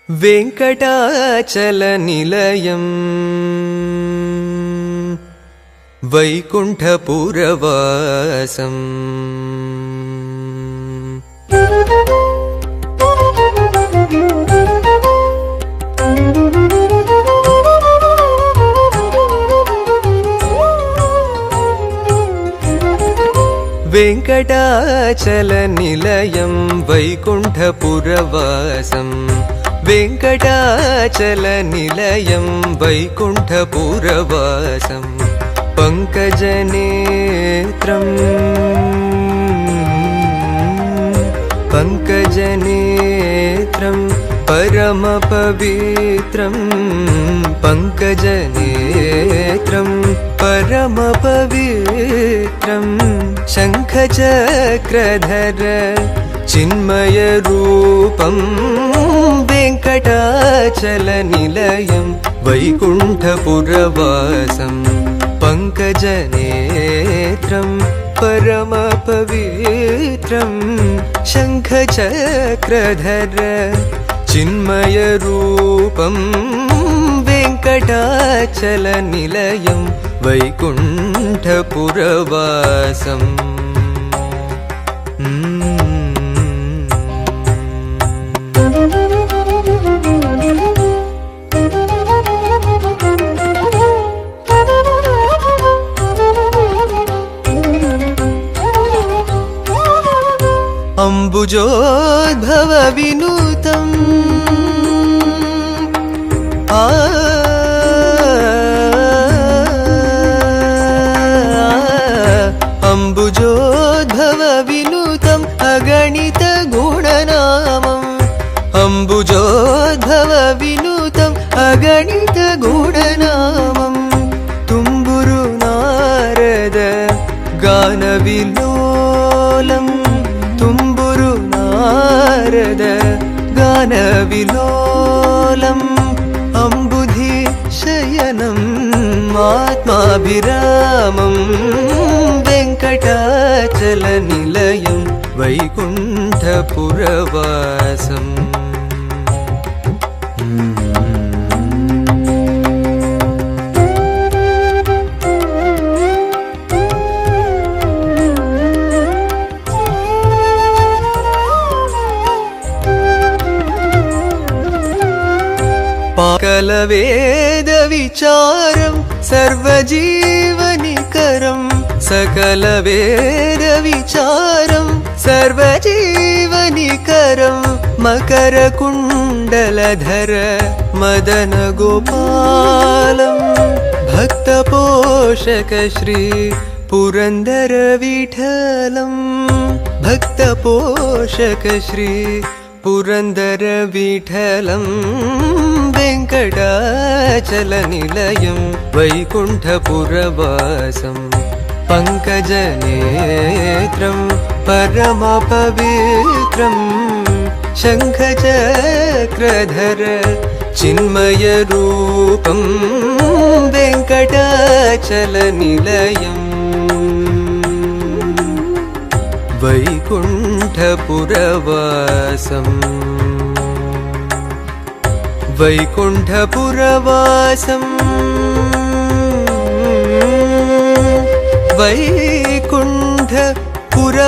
वेङ्कटाचलनिलयम् वैकुण्ठपुरवासम् वेङ्कटाचलनिलयं वैकुण्ठपुरवासम् वेङ्कटाचलनिलयं वैकुण्ठपुरवासम् पङ्कजनेत्रं परमपवित्रं पङ्कजनेत्रं परमपवित्रं शङ्खचक्रधर चिन्मयरूपं वेङ्कटाचलनिलयं वैकुण्ठपुरवासं पङ्कजनेत्रं परमपवित्रं शङ्खचक्रधर चिन्मयरूपं वेङ्कटाचलनिलयं वैकुण्ठपुरवासम् अम्बुजोद्भव विनुतम् अम्बुजोद्भव विनुतम् अगणित गुणनामम् अम्बुजोद्भव विनुतम् अगणित गुणनामम् तुम्बुरु नारद गानविलोलम् तुम्बुरु नारद गानविलोलम् अम्बुधि शयनम् आत्माभिरामं वेङ्कटाचलनिलयं वैकुण्ठपुरवासम् सकलवेदविचारं सर्वजीवनिकरं सकलवेदविचारं सर्वजीवनिकरं मकरकुण्डलधर मदनगोपालं भक्तपोषक श्री पुरन्दरविठलं भक्तपोषक श्री पुरन्दरविठलं वेङ्कटाचलनिलयं वैकुण्ठपुरवासं पङ्कजनेत्रं परमपवित्रं शङ्खचक्रधर चिन्मयरूपं वेङ्कटाचलनिलयम् वैकुण्ठपुरवासम् वैकुण्ठपुरवासम्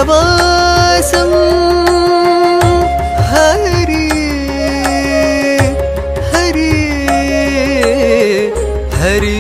वैकुण्ठपुरवासम् हरि हरि हरि